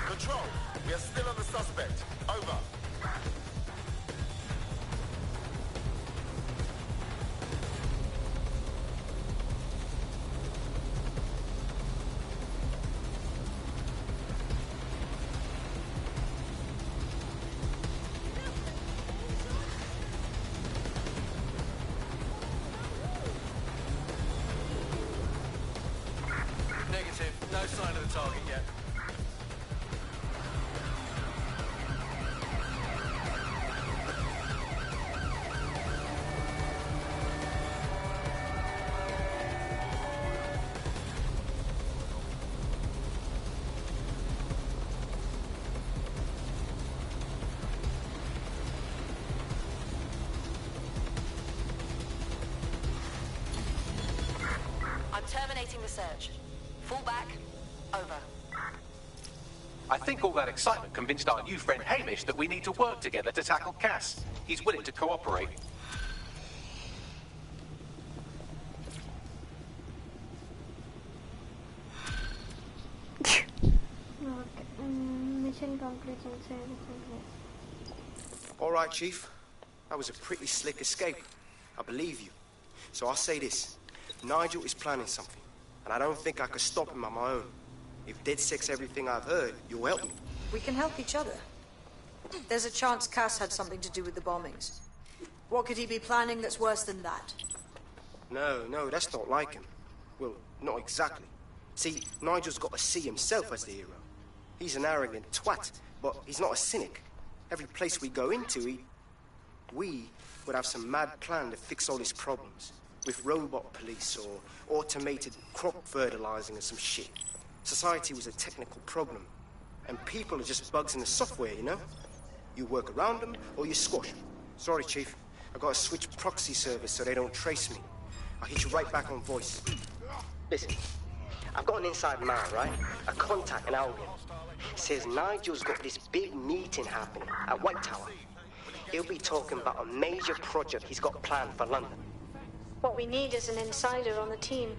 Control, we are still on the suspect. Over. Negative. No sign of the target yet. I'm terminating the search. Fall back. Over. I think all that excitement convinced our new friend Hamish that we need to work together to tackle Cass. He's willing to cooperate. Mission complete and save All right, Chief. That was a pretty slick escape. I believe you. So I'll say this. Nigel is planning something, and I don't think I could stop him on my own. If DedSec's everything I've heard, you'll help me. We can help each other. There's a chance Cass had something to do with the bombings. What could he be planning that's worse than that? No, that's not like him. Well, not exactly. See, Nigel's got to see himself as the hero. He's an arrogant twat, but he's not a cynic. Every place we go into, we would have some mad plan to fix all his problems. With robot police or automated crop fertilizing and some shit. Society was a technical problem. And people are just bugs in the software, you know? You work around them or you squash them. Sorry, Chief. I gotta switch proxy service so they don't trace me. I'll hit you right back on voice. Listen, I've got an inside man, right? A contact in Albion. Says Nigel's got this big meeting happening at White Tower. He'll be talking about a major project he's got planned for London. What we need is an insider on the team.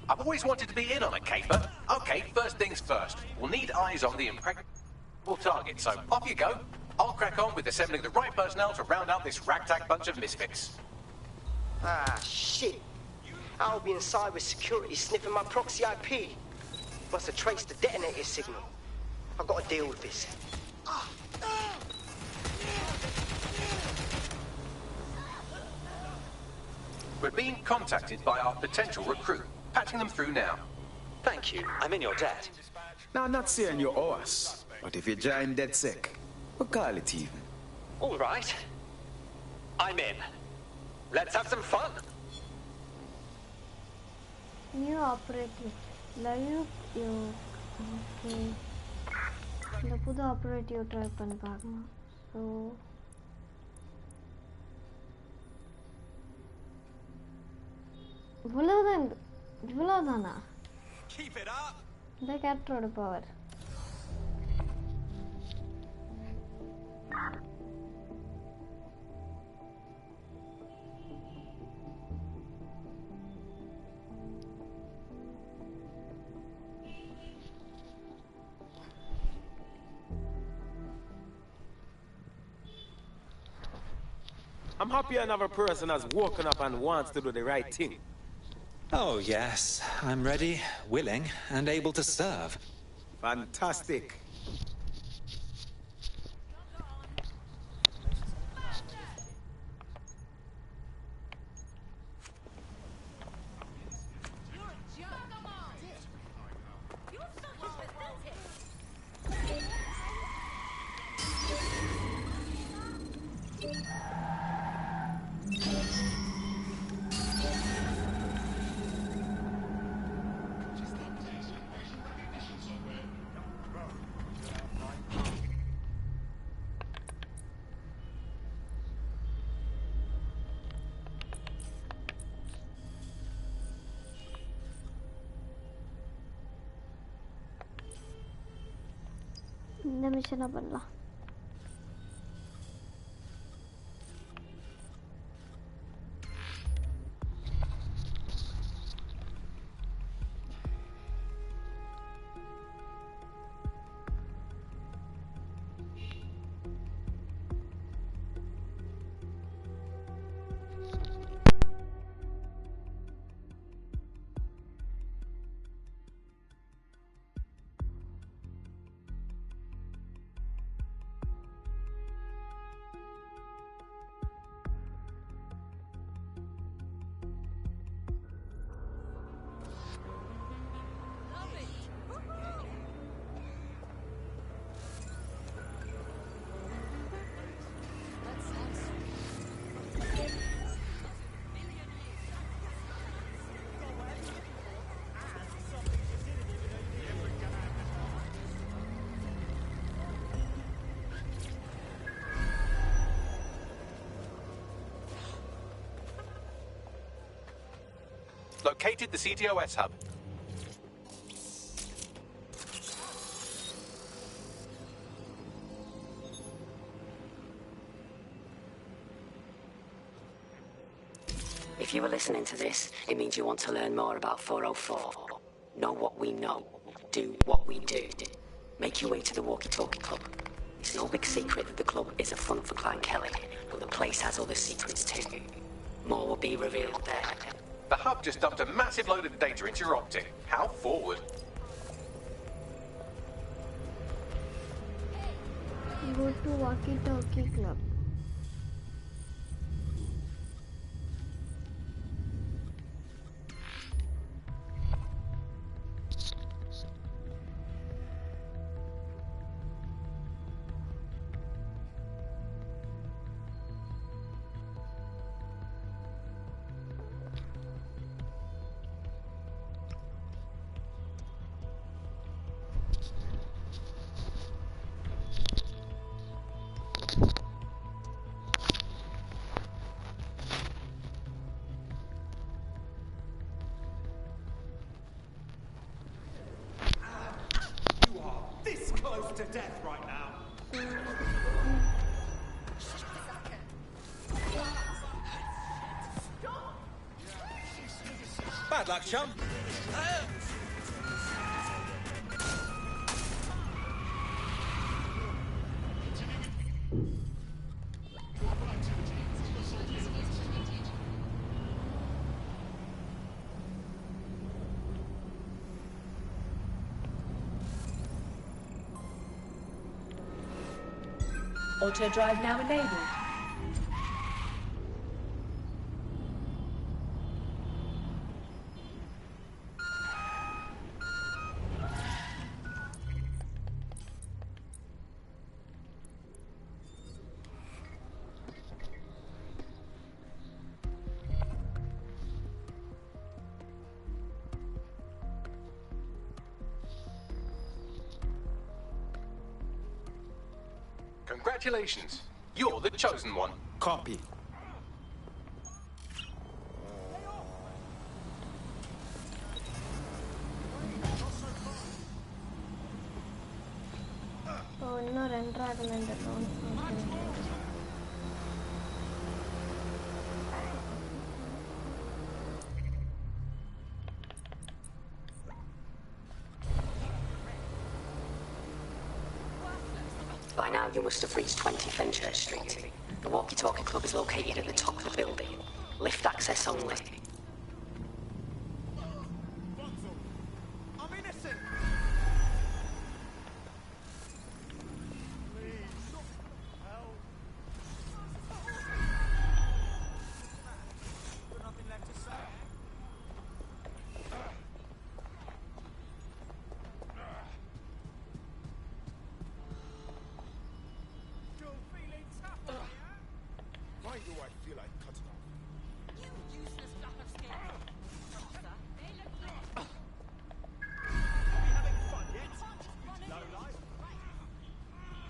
I've always wanted to be in on a caper. Okay, first things first. We'll need eyes on the impregnable target, so off you go. I'll crack on with assembling the right personnel to round out this ragtag bunch of misfits. Ah, shit. Albion cyber security sniffing my proxy IP. Must have traced the detonator signal. I've got to deal with this. We're being contacted by our potential recruit. Patching them through now. Thank you. I'm in your debt. Now, I'm not saying you're ours, but if you join DedSec, we'll call it even. All right. I'm in. Let's have some fun. New operative. Live okay. இந்த புது operative try பண்ணி பார்க்கலாம். So இவ்வளவுதானா? இந்த கேரக்டரோட power. I'm happy another person has woken up and wants to do the right thing. Oh, yes. I'm ready, willing, and able to serve. Fantastic. இந்த மிஷனை பண்ணலாம். Located the CTOS hub. If you were listening to this, it means you want to learn more about 404. Know what we know. Do what we do. Make your way to the Walkie Talkie Club. It's no big secret that the club is a front for Clan Kelly, but the place has other secrets too. More will be revealed there. The hub just dumped a massive load of data into your optic. How forward? Go to Walkie Talkie Club. to death right now. Bad luck, chum. Auto drive now enabled. Congratulations. You're the chosen one. Copy. Oh, இன்னொரு ரெண்டாகலண்ட் By now, you must have reached 20 Fenchurch Street. The Walkie-Talkie Club is located at the top of the building. Lift access only. I'm innocent. Please. Help. Got nothing left to say. Why do I feel like cutting off? You useless duck of skin. They look like... Are we having fun yet? Low life.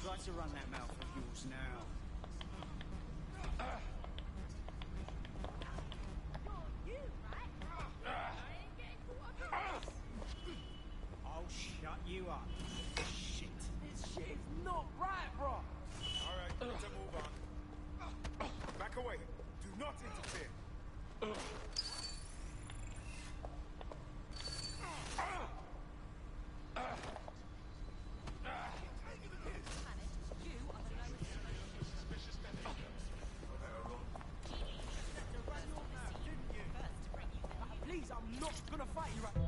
Try to run that mouth of yours now. I'll shut you up. Shit. This shit is not right, bro. All right, let's move on. Back away. Do not interfere. Please, I'm not gonna fight you right.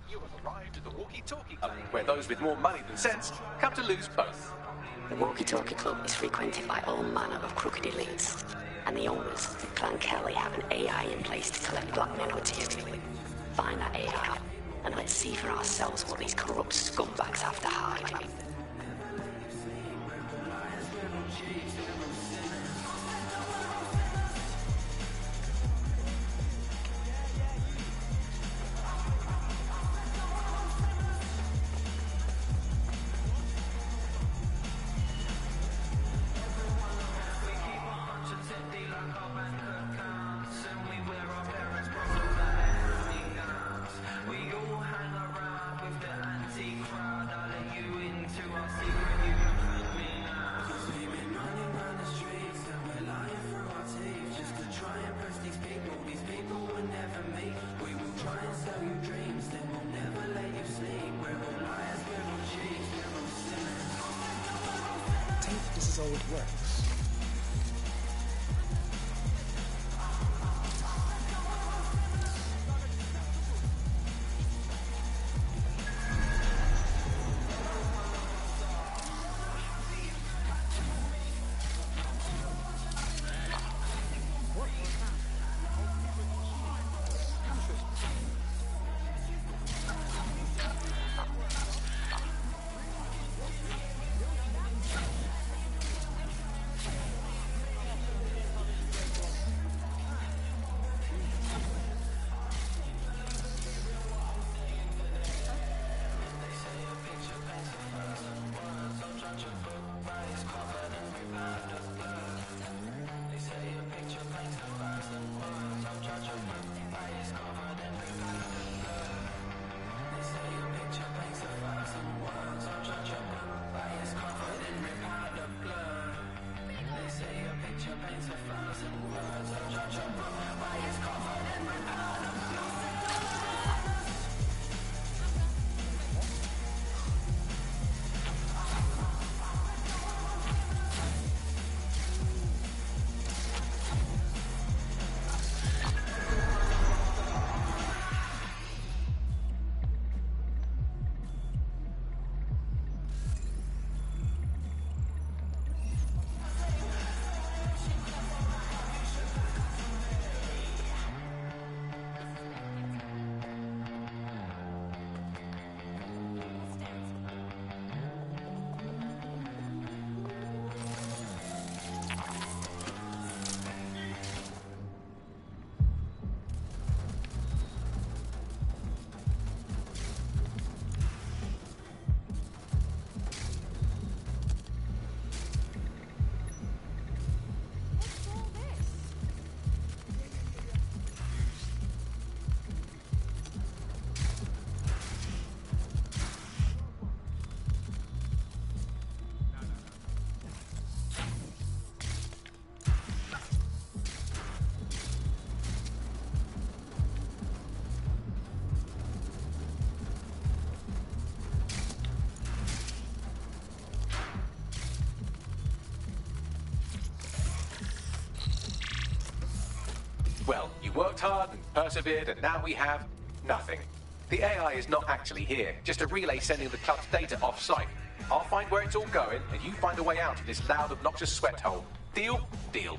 You have arrived at the Walkie-Talkie Club, where those with more money than sense come to lose both. The Walkie-Talkie Club is frequented by all manner of crooked elites, and the owners, Clan Kelly, have an AI in place to collect blackmail material. Find that AI, and let's see for ourselves what these corrupt scumbags have to hide. This is how it works. worked hard and persevered, and now we have nothing. The AI is not actually here, just a relay sending the club's data off-site. I'll find where it's all going, and you find a way out of this loud, obnoxious sweat hole. Deal? Deal.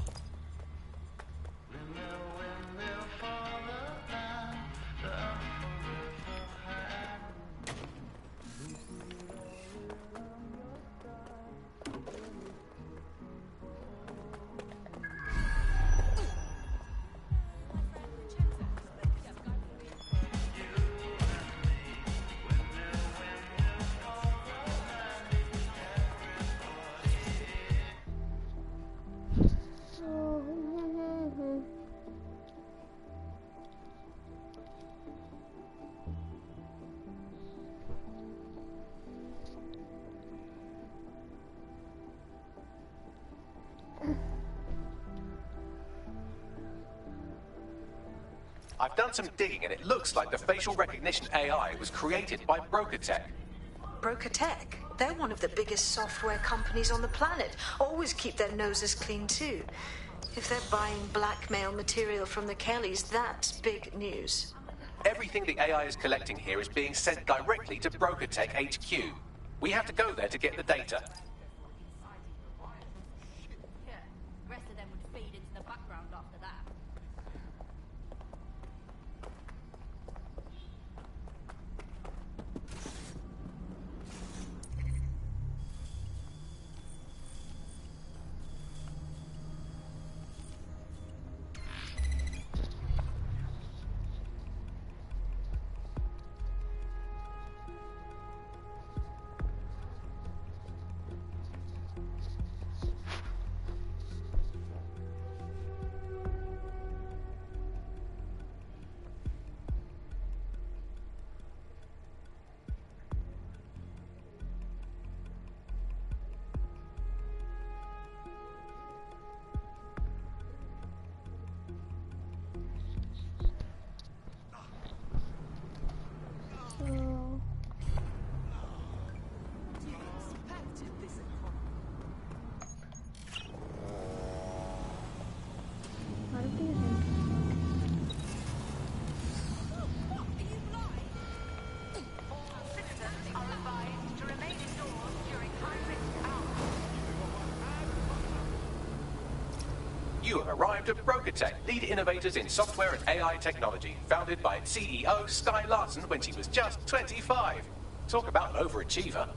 I've done some digging, and it looks like the facial recognition AI was created by Broker Tech. Broker Tech? They're one of the biggest software companies on the planet. Always keep their noses clean, too. If they're buying blackmail material from the Kellys, that's big news. Everything the AI is collecting here is being sent directly to Broker Tech HQ. We have to go there to get the data. Rest of them would fade into the background after that. You have arrived at Broker Tech, lead innovators in software and AI technology, founded by its CEO, Sky Larson, when she was just 25. Talk about an overachiever.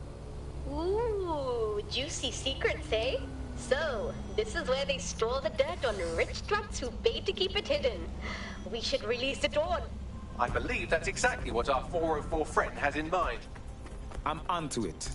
Ooh, juicy secrets, eh? So, this is where they store the dirt on rich struts who paid to keep it hidden. We should release it all. I believe that's exactly what our 404 friend has in mind. I'm onto it.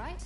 right?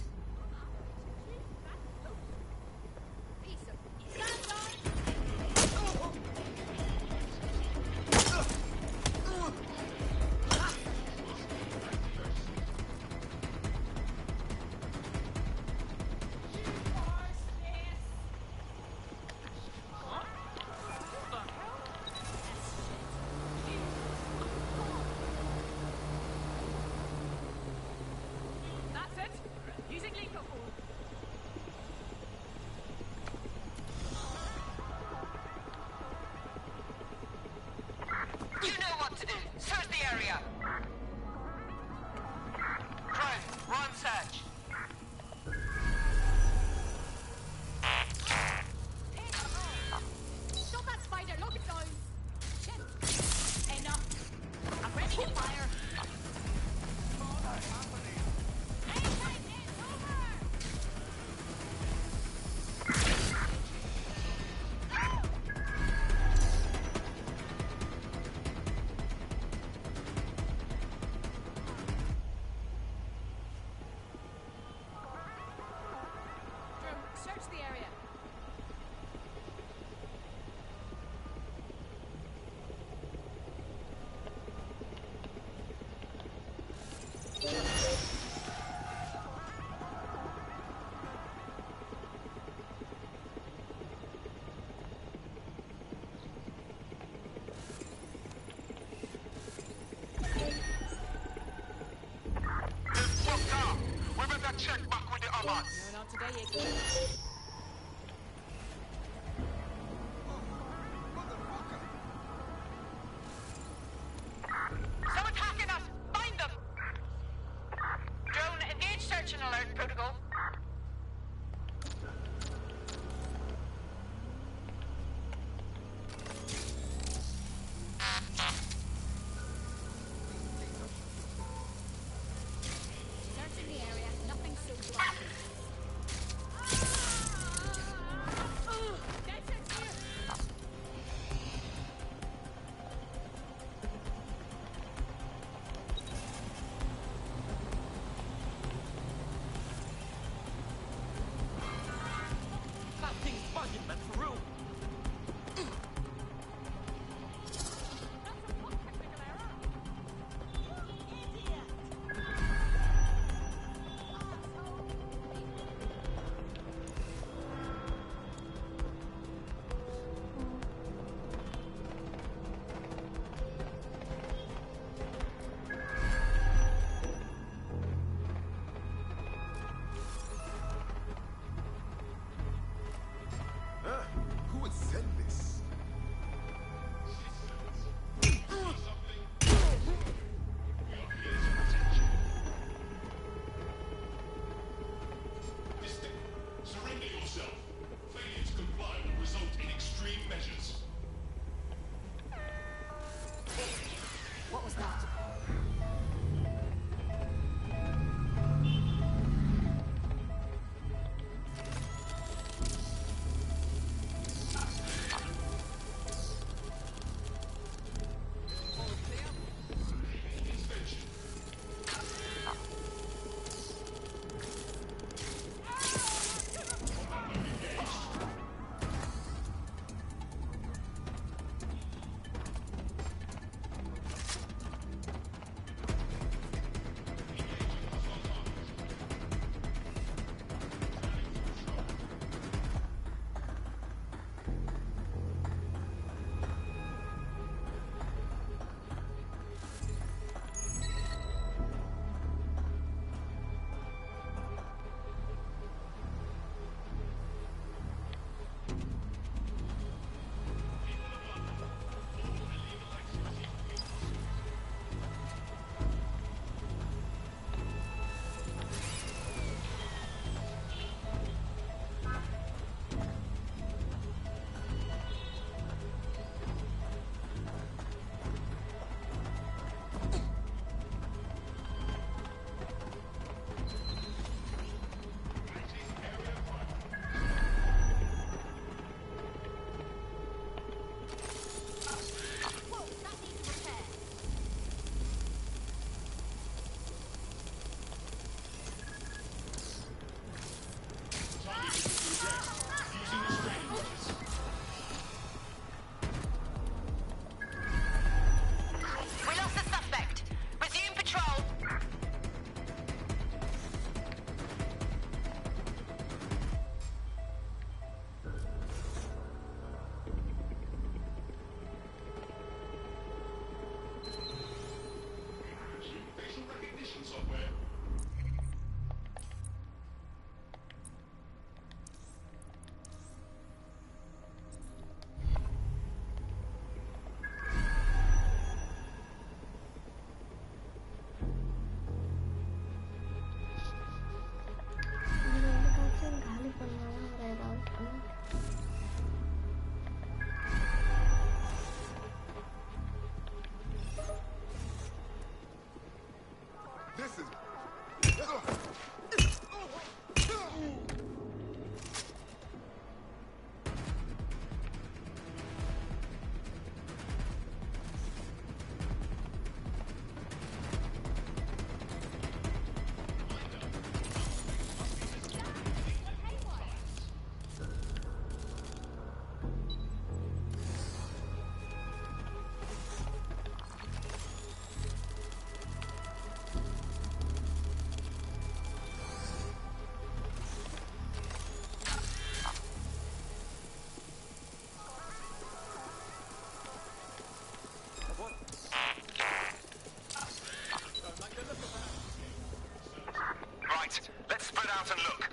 You know what to do. Search the area. Crow, we're on search. Stop that spider! Lock it down! Shit! Enough! I'm ready to fire! Search the area. We better check back with the others. No, not today, you kid. Someone's hacking us! Find them! Drone, engage search and alert protocol. Searching the area. Nothing so blasted. This is... Right, let's spread out and look.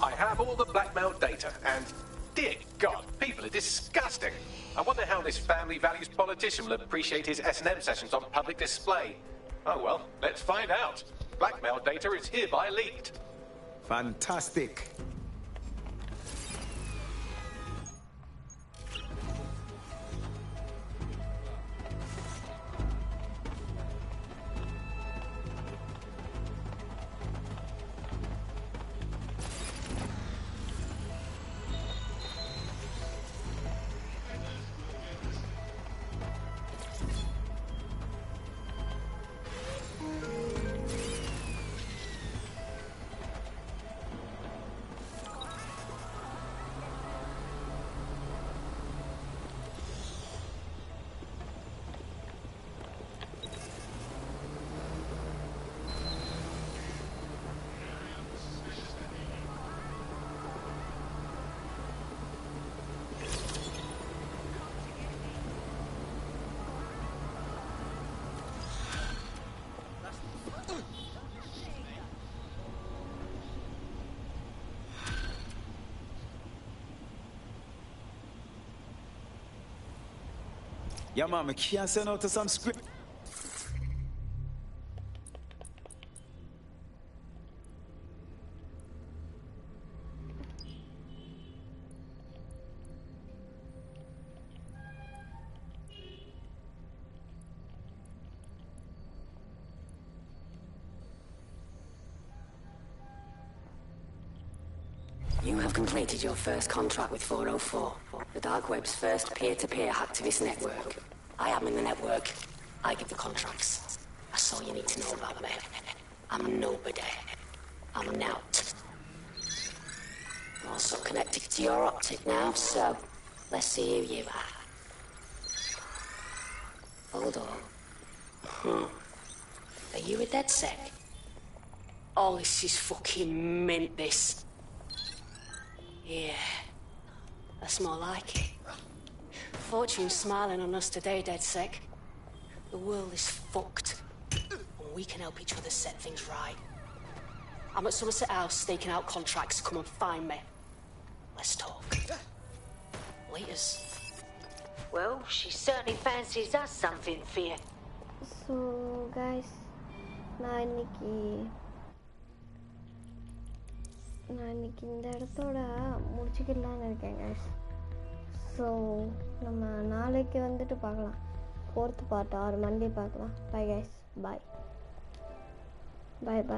I have all the blackmail data, and dear God, people are disgusting. I wonder how this family values politician will appreciate his S&M sessions on public display. Oh well, let's find out. Blackmail data is hereby leaked. Fantastic. Yeah, man, I can't send out to some script. You have completed your first contract with 404, the Dark Web's first peer-to-peer hacktivist network. I am in the network. I give the contracts. That's all you need to know about me. I'm nobody. I'm Nout. I'm also connected to your optic now, so let's see who you are. Hold on. Are you a DedSec? Oh, this is fucking mint, this. Yeah, that's more like it. Fortune's smiling on us today, DedSec. The world is fucked. We can help each other set things right. I'm at Somerset House staking out contracts. Come and find me. Let's talk. Laters. Well, she certainly fancies us something, Fear. So guys, நான் இன்னைக்கு நான் இன்னைக்கு இந்த இடத்தோட முடிச்சுக்கலான்னு இருக்கேன் guys. So நம்ம நாளைக்கு வந்துட்டு பார்க்கலாம். 4th part or Monday பார்க்கலாம். பை கைஸ், பாய் பாய் பாய்.